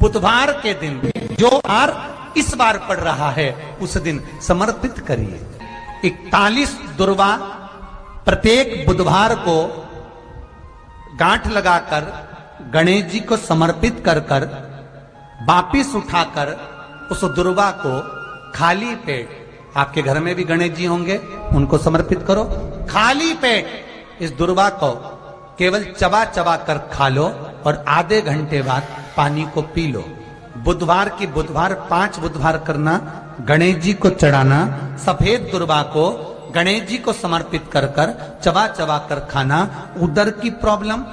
बुधवार के दिन जो बार इस बार पड़ रहा है उस दिन समर्पित करिए। 41 दुर्वा प्रत्येक बुधवार को गांठ लगाकर गणेश जी को समर्पित कर कर वापिस उठाकर उस दुर्वा को खाली पेट, आपके घर में भी गणेश जी होंगे, उनको समर्पित करो। खाली पेट इस दुर्वा को केवल चबा चबा कर खा लो और आधे घंटे बाद पानी को पी लो। बुधवार की बुधवार 5 बुधवार करना, गणेश जी को चढ़ाना, सफेद दुर्वा को गणेश जी को समर्पित कर कर चबा चबा कर खाना। उदर की प्रॉब्लम,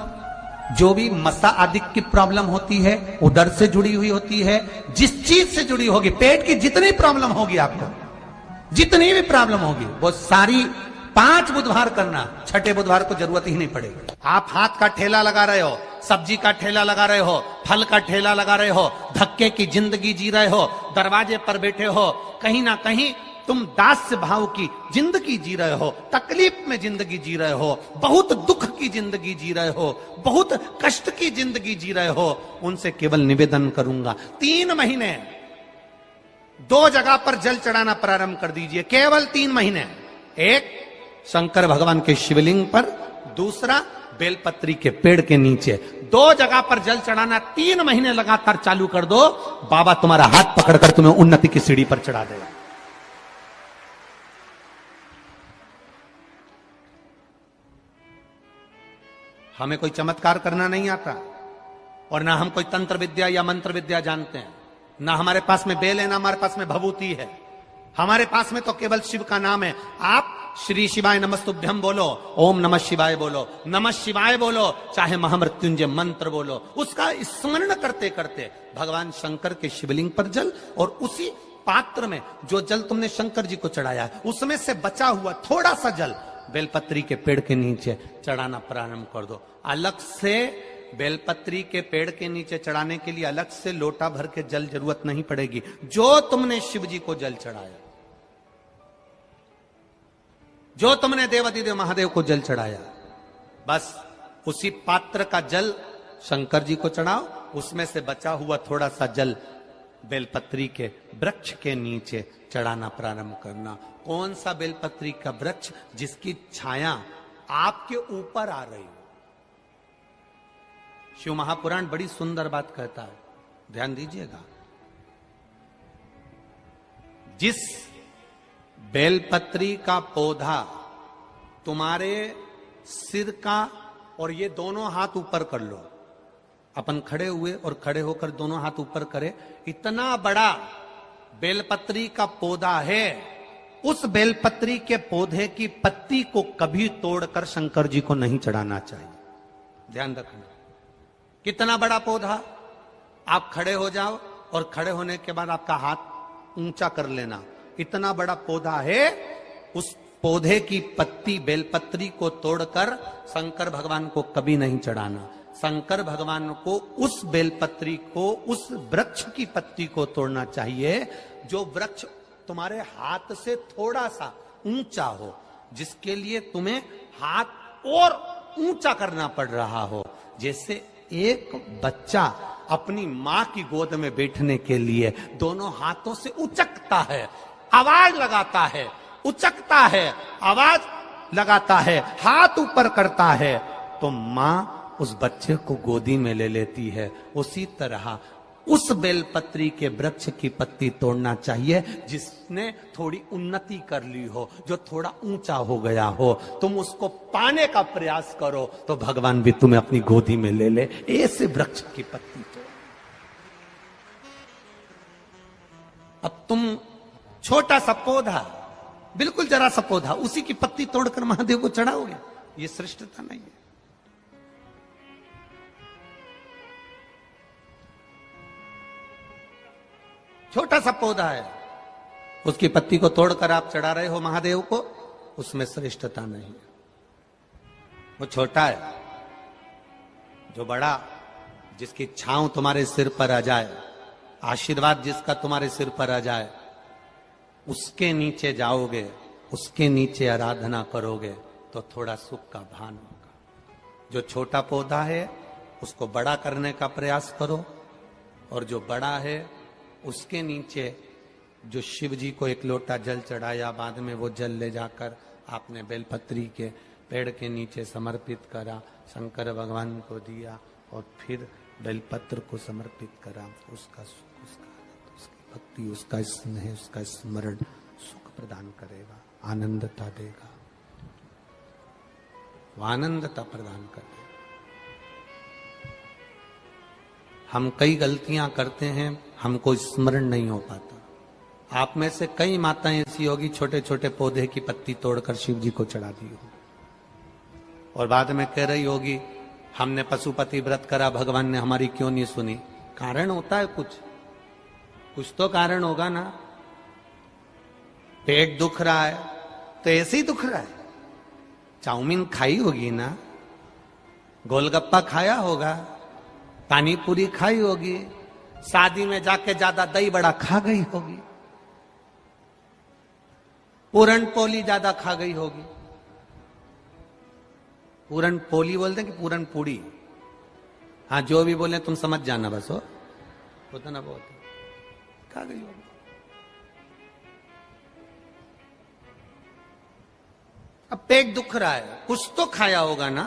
जो भी मसा आदि की प्रॉब्लम होती है उदर से जुड़ी हुई होती है, जिस चीज से जुड़ी होगी, पेट की जितनी प्रॉब्लम होगी, आपको जितनी भी प्रॉब्लम होगी वो सारी 5 बुधवार करना, छठे बुधवार को जरूरत ही नहीं पड़ेगी। आप हाथ का ठेला लगा रहे हो, सब्जी का ठेला लगा रहे हो, फल का ठेला लगा रहे हो, धक्के की जिंदगी जी रहे हो, दरवाजे पर बैठे हो, कहीं ना कहीं तुम दास्य भाव की जिंदगी जी रहे हो, तकलीफ में जिंदगी जी रहे हो, बहुत दुख की जिंदगी जी रहे हो, बहुत कष्ट की जिंदगी जी रहे हो, उनसे केवल निवेदन करूंगा 3 महीने 2 जगह पर जल चढ़ाना प्रारंभ कर दीजिए। केवल 3 महीने, एक शंकर भगवान के शिवलिंग पर, दूसरा बेलपत्री के पेड़ के नीचे। 2 जगह पर जल चढ़ाना 3 महीने लगातार चालू कर दो, बाबा तुम्हारा हाथ पकड़कर तुम्हें उन्नति की सीढ़ी पर चढ़ा देगा। हमें कोई चमत्कार करना नहीं आता और ना हम कोई तंत्र विद्या या मंत्र विद्या जानते हैं, ना हमारे पास में बेल है, ना हमारे पास में भभूति है। हमारे पास में तो केवल शिव का नाम है। आप श्री शिवाय नमस्तुभ्यम बोलो, ओम नमः शिवाय बोलो, नमः शिवाय बोलो, चाहे महामृत्युंजय मंत्र बोलो, उसका स्मरण करते करते भगवान शंकर के शिवलिंग पर जल और उसी पात्र में जो जल तुमने शंकर जी को चढ़ाया है उसमें से बचा हुआ थोड़ा सा जल बेलपत्री के पेड़ के नीचे चढ़ाना प्रारंभ कर दो। अलग से बेलपत्री के पेड़ के नीचे चढ़ाने के लिए अलग से लोटा भर के जल जरूरत नहीं पड़ेगी। जो तुमने शिव जी को जल चढ़ाया, जो तुमने देवादिदेव महादेव को जल चढ़ाया, बस उसी पात्र का जल शंकर जी को चढ़ाओ, उसमें से बचा हुआ थोड़ा सा जल बेलपत्री के वृक्ष के नीचे चढ़ाना प्रारंभ करना। कौन सा बेलपत्री का वृक्ष? जिसकी छाया आपके ऊपर आ रही हो। शिव महापुराण बड़ी सुंदर बात कहता है, ध्यान दीजिएगा। जिस बेलपत्री का पौधा तुम्हारे सिर का, और ये दोनों हाथ ऊपर कर लो, अपन खड़े हुए और खड़े होकर दोनों हाथ ऊपर करे, इतना बड़ा बेलपत्री का पौधा है, उस बेलपत्री के पौधे की पत्ती को कभी तोड़कर शंकर जी को नहीं चढ़ाना चाहिए। ध्यान रखना। कितना बड़ा पौधा, आप खड़े हो जाओ और खड़े होने के बाद आपका हाथ ऊंचा कर लेना। इतना बड़ा पौधा है, उस पौधे की पत्ती बेलपत्री को तोड़कर शंकर भगवान को कभी नहीं चढ़ाना। शंकर भगवान को उस बेलपत्री को, उस वृक्ष की पत्ती को तोड़ना चाहिए जो वृक्ष तुम्हारे हाथ से थोड़ा सा ऊंचा हो, जिसके लिए तुम्हें हाथ और ऊंचा करना पड़ रहा हो। जैसे एक बच्चा अपनी मां की गोद में बैठने के लिए दोनों हाथों से उचकता है, आवाज लगाता है, उचकता है, आवाज लगाता है, हाथ ऊपर करता है, तो मां उस बच्चे को गोदी में ले लेती है। उसी तरह उस बेलपत्री के वृक्ष की पत्ती तोड़ना चाहिए जिसने थोड़ी उन्नति कर ली हो, जो थोड़ा ऊंचा हो गया हो। तुम उसको पाने का प्रयास करो तो भगवान भी तुम्हें अपनी गोदी में ले ले। ऐसे वृक्ष की पत्ती तोड़। अब तुम छोटा सा पौधा, बिल्कुल जरा सा पौधा, उसी की पत्ती तोड़कर महादेव को चढ़ाओगे, ये श्रेष्ठता नहीं है। छोटा सा पौधा है, उसकी पत्ती को तोड़कर आप चढ़ा रहे हो महादेव को, उसमें श्रेष्ठता नहीं है। वो छोटा है, जो बड़ा, जिसकी छांव तुम्हारे सिर पर आ जाए, आशीर्वाद जिसका तुम्हारे सिर पर आ जाए, उसके नीचे जाओगे, उसके नीचे आराधना करोगे तो थोड़ा सुख का भान होगा। जो छोटा पौधा है उसको बड़ा करने का प्रयास करो, और जो बड़ा है उसके नीचे जो शिव जी को एक लोटा जल चढ़ाया, बाद में वो जल ले जाकर आपने बेलपत्री के पेड़ के नीचे समर्पित करा, शंकर भगवान को दिया और फिर बेलपत्र को समर्पित करा। उसका सुख, उसका आनंद, उसकी भक्ति, उसका स्नेह, उसका स्मरण सुख प्रदान करेगा, आनंदता देगा, वो आनंदता प्रदान करेगा। हम कई गलतियां करते हैं, हमको स्मरण नहीं हो पाता। आप में से कई माताएं ऐसी होगी छोटे छोटे पौधे की पत्ती तोड़कर शिव जी को चढ़ा दी हो और बाद में कह रही होगी हमने पशुपति व्रत करा, भगवान ने हमारी क्यों नहीं सुनी। कारण होता है, कुछ तो कारण होगा ना। पेट दुख रहा है तो ऐसे ही दुख रहा है। चाउमीन खाई होगी ना, गोलगप्पा खाया होगा, पानी पूरी खाई होगी, शादी में जाके ज्यादा दही बड़ा खा गई होगी, पूरन पोली ज्यादा खा गई होगी। पूरन पोली बोलते हैं कि पूरन पूड़ी, हाँ जो भी बोले तुम समझ जाना, बस हो होता ना बोलते, खा गई होगी। अब पेट दुख रहा है, कुछ तो खाया होगा ना।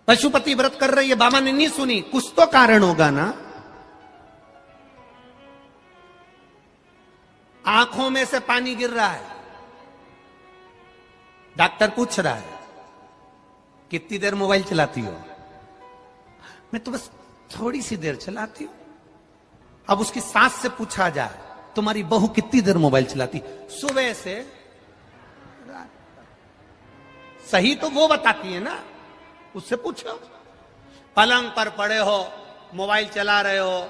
पशुपति व्रत कर रही है, बाबा ने नहीं सुनी, कुछ तो कारण होगा ना। आंखों में से पानी गिर रहा है, डॉक्टर पूछ रहा है कितनी देर मोबाइल चलाती हो। मैं तो बस थोड़ी सी देर चलाती हूं। अब उसकी सास से पूछा जाए तुम्हारी बहू कितनी देर मोबाइल चलाती, सुबह से रात। सही तो वो बताती है ना, उससे पूछो। पलंग पर पड़े हो, मोबाइल चला रहे हो,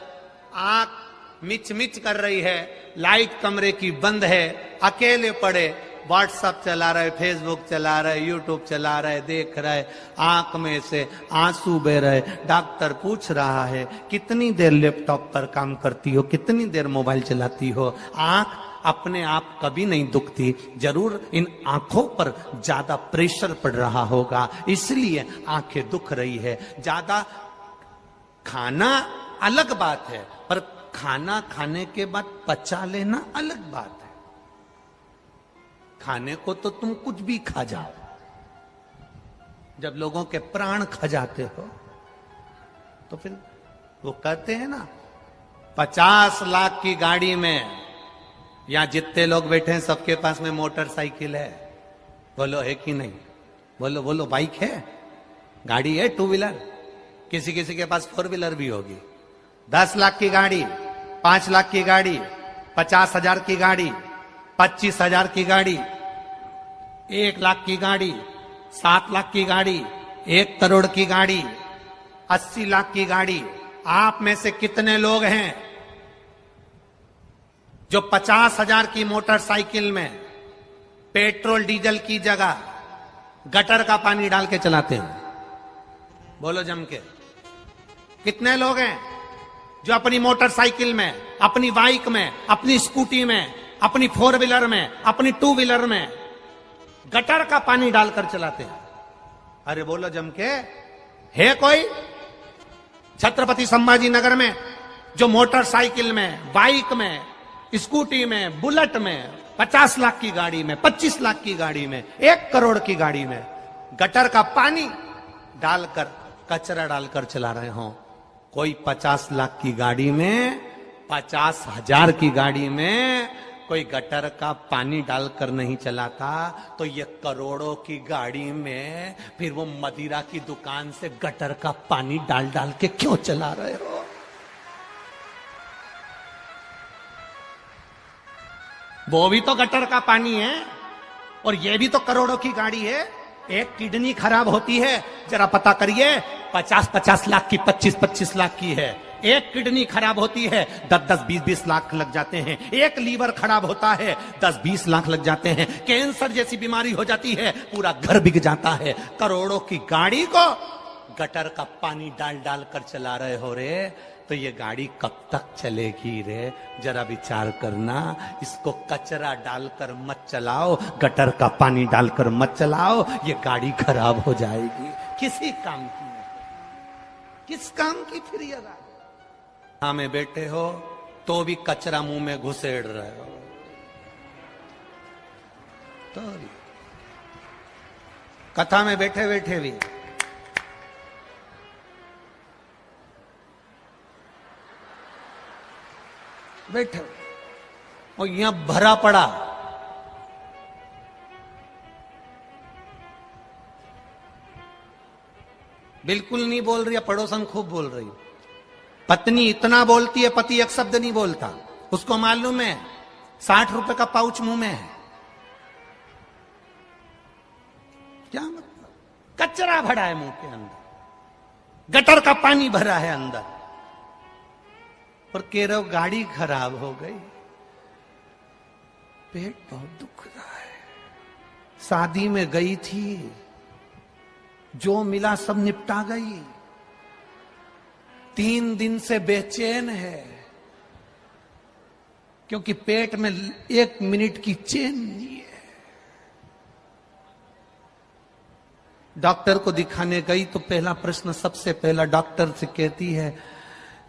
आंख मिच मिच कर रही है, लाइट कमरे की बंद है, अकेले पड़े, व्हाट्सएप चला रहे, फेसबुक चला रहे, यूट्यूब चला रहे, देख रहे, आंख में से आंसू बह रहे। डॉक्टर पूछ रहा है कितनी देर लैपटॉप पर काम करती हो, कितनी देर मोबाइल चलाती हो। आंख अपने आप कभी नहीं दुखती, जरूर इन आंखों पर ज्यादा प्रेशर पड़ रहा होगा, इसलिए आंखें दुख रही है। ज्यादा खाना अलग बात है, पर खाना खाने के बाद पचा लेना अलग बात है। खाने को तो तुम कुछ भी खा जाओ, जब लोगों के प्राण खा जाते हो तो फिर वो कहते हैं ना 50 लाख की गाड़ी में, यहां जितने लोग बैठे हैं सबके पास में मोटरसाइकिल है, बोलो है कि नहीं? बोलो बोलो, बाइक है, गाड़ी है, टू व्हीलर, किसी किसी के पास फोर व्हीलर भी होगी। 10 लाख की गाड़ी, 5 लाख की गाड़ी, 50,000 की गाड़ी, 25,000 की गाड़ी, 1 लाख की गाड़ी, 7 लाख की गाड़ी, 1 करोड़ की गाड़ी, 80 लाख की गाड़ी। आप में से कितने लोग हैं जो 50,000 की मोटरसाइकिल में पेट्रोल डीजल की जगह गटर का पानी डाल के चलाते हैं? बोलो जम के। कितने लोग हैं जो अपनी मोटरसाइकिल में, अपनी बाइक में, अपनी स्कूटी में, अपनी 4 व्हीलर में, अपनी 2 व्हीलर में गटर का पानी डालकर चलाते हैं? अरे बोलो जम के, है कोई? छत्रपति संभाजी नगर में जो मोटरसाइकिल में, बाइक में, स्कूटी में, बुलेट में, 50 लाख की गाड़ी में, 25 लाख की गाड़ी में, 1 करोड़ की गाड़ी में गटर का पानी डालकर, कचरा डालकर चला रहे हो। कोई 50 लाख की गाड़ी में, 50,000 की गाड़ी में कोई गटर का पानी डालकर नहीं चलाता, तो ये करोड़ों की गाड़ी में फिर वो मदिरा की दुकान से गटर का पानी डाल डाल के क्यों चला रहे हो? वो भी तो गटर का पानी है और ये भी तो करोड़ों की गाड़ी है। एक किडनी खराब होती है, जरा पता करिए, 50-50 लाख की, 25-25 लाख की है। एक किडनी खराब होती है, 10-10, 20-20 लाख लग जाते हैं। एक लीवर खराब होता है, 10-20 लाख लग जाते हैं। कैंसर जैसी बीमारी हो जाती है, पूरा घर बिक जाता है। करोड़ों की गाड़ी को गटर का पानी डाल डाल कर चला रहे हो रे, तो ये गाड़ी कब तक चलेगी रे? जरा विचार करना। इसको कचरा डालकर मत चलाओ, गटर का पानी डालकर मत चलाओ, ये गाड़ी खराब हो जाएगी। किसी काम की नहीं, किस काम की फिर ये गाड़ी? हाँ में बैठे हो तो भी कचरा मुंह में घुसेड़ रहे हो, तो भी कथा में बैठे बैठे भी बैठे और यहां भरा पड़ा। बिल्कुल नहीं बोल रही है, पड़ोसन खूब बोल रही। पत्नी इतना बोलती है, पति एक शब्द नहीं बोलता। उसको मालूम है 60 रुपए का पाउच मुंह में है। क्या मतलब? कचरा भरा है मुंह के अंदर, गटर का पानी भरा है अंदर, और कह रहे हो गाड़ी खराब हो गई, पेट बहुत दुख रहा है, शादी में गई थी, जो मिला सब निपटा गई, 3 दिन से बेचैन है क्योंकि पेट में 1 मिनट की चैन नहीं है। डॉक्टर को दिखाने गई तो पहला प्रश्न सबसे पहला डॉक्टर से कहती है,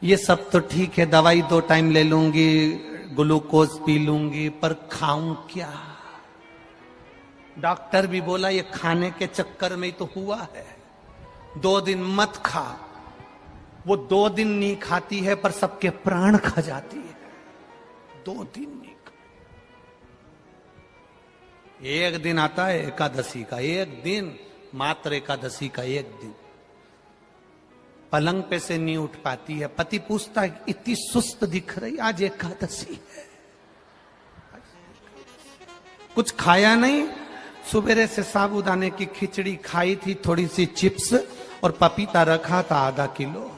ये सब तो ठीक है, दवाई 2 टाइम ले लूंगी, ग्लूकोज पी लूंगी, पर खाऊं क्या? डॉक्टर भी बोला ये खाने के चक्कर में ही तो हुआ है, 2 दिन मत खा। वो 2 दिन नहीं खाती है पर सबके प्राण खा जाती है। 2 दिन नहीं खा। एक दिन आता है एकादशी का, एक दिन मात्र एकादशी का, एक दिन पलंग पे से नहीं उठ पाती है। पति पूछता है इतनी सुस्त दिख रही, आज एकादशी है, कुछ खाया नहीं, सुबेरे से साबूदाने की खिचड़ी खाई थी, थोड़ी सी चिप्स और पपीता रखा था आधा किलो।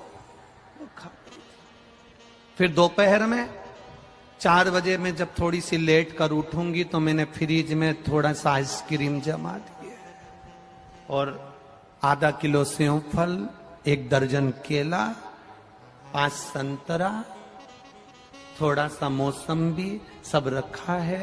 फिर दोपहर में 4 बजे में जब थोड़ी सी लेट कर उठूंगी तो मैंने फ्रिज में थोड़ा सा आइसक्रीम जमा दिए और आधा किलो सेव फल, 1 दर्जन केला, 5 संतरा, थोड़ा सा मौसम्बी सब रखा है।